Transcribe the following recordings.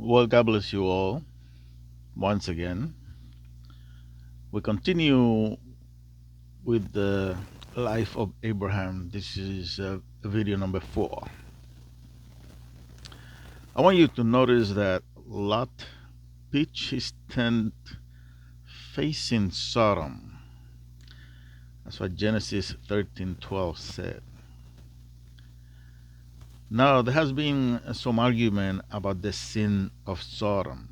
Well, God bless you all once again. We continue with the life of Abraham. This is video number 4. I want you to notice that Lot pitched his tent facing Sodom. That's what Genesis 13:12 said. Now, there has been some argument about the sin of Sodom.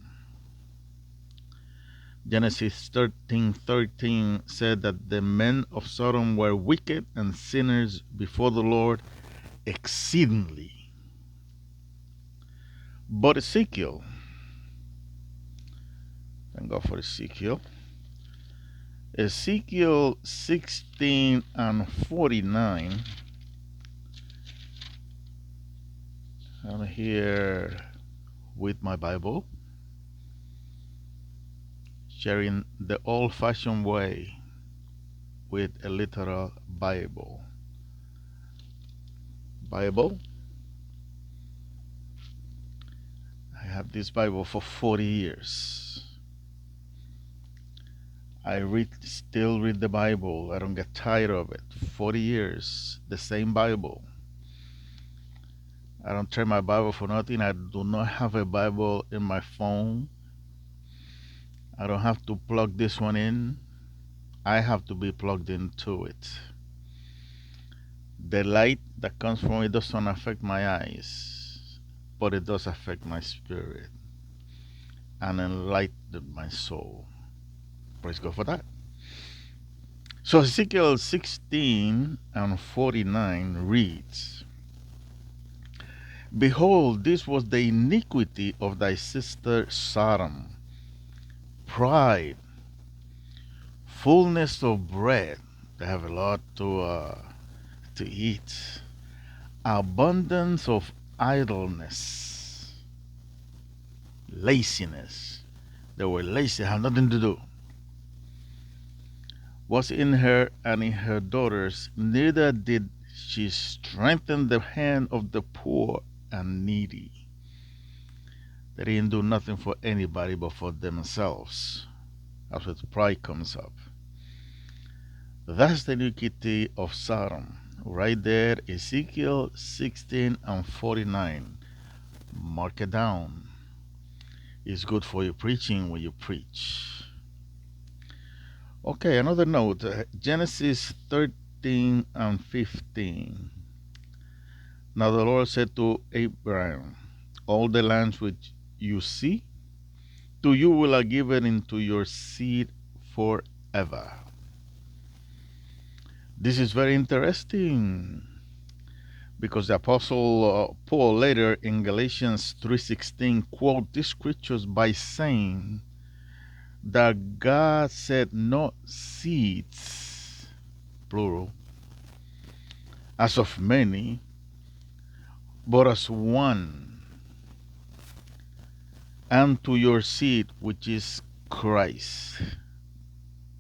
Genesis 13:13 said that the men of Sodom were wicked and sinners before the Lord exceedingly. But Ezekiel, thank God for Ezekiel, Ezekiel 16 and 49, I'm here with my Bible, sharing the old-fashioned way with a literal Bible. I have this Bible for 40 years. I still read the Bible. I don't get tired of it. 40 years, the same Bible. I don't turn my Bible for nothing. I do not have a Bible in my phone. I don't have to plug this one in. I have to be plugged into it. The light that comes from it doesn't affect my eyes, but it does affect my spirit and enlighten my soul. Praise God for that. So Ezekiel 16 and 49 reads, Behold, this was the iniquity of thy sister Sodom, pride, fullness of bread. They have a lot to eat, abundance of idleness, laziness. They were lazy, had nothing to do. Was in her and in her daughters, neither did she strengthen the hand of the poor and needy. They didn't do nothing for anybody but for themselves. That's where the pride comes up. That's the iniquity of Sodom. Right there, Ezekiel 16 and 49. Mark it down. It's good for your preaching when you preach. Okay, another note, Genesis 13 and 15. Now the Lord said to Abraham, all the lands which you see, to you will I give it into your seed forever. This is very interesting because the Apostle Paul later in Galatians 3:16 quote these scriptures by saying that God said not seeds, plural, as of many, but as one, and to your seed, which is Christ,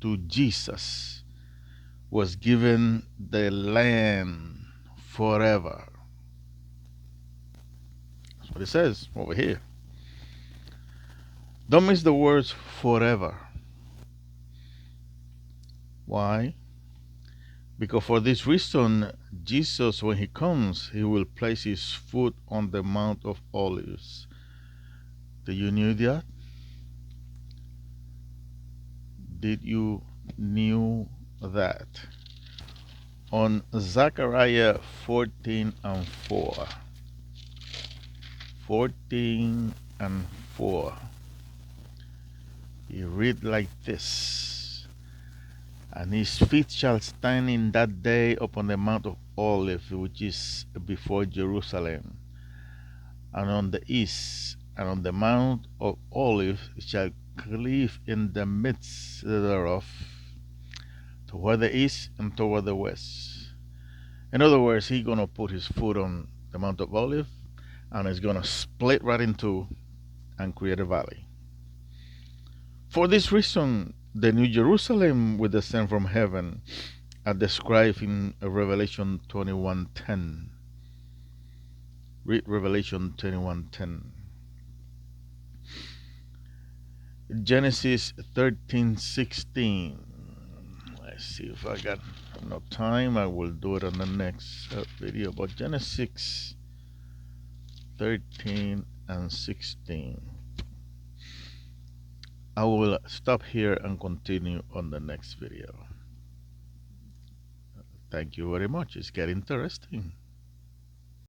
to Jesus, was given the land forever. That's what it says over here. Don't miss the words forever. Why? Because for this reason, Jesus, when he comes, he will place his foot on the Mount of Olives. Did you know that? Did you knew that? On Zechariah 14 and 4. 14 and 4. You read like this. And his feet shall stand in that day upon the Mount of Olives, which is before Jerusalem. And on the east, and on the Mount of Olives shall cleave in the midst thereof, toward the east and toward the west. In other words, he's going to put his foot on the Mount of Olives, and it's going to split right in two and create a valley. For this reason, the New Jerusalem will descend from heaven, as described in Revelation 21:10. Read Revelation 21:10. Genesis 13:16. Let's see if I got enough time. I will do it on the next video. But Genesis 13 and 16. I will stop here and continue on the next video. Thank you very much. It's getting interesting.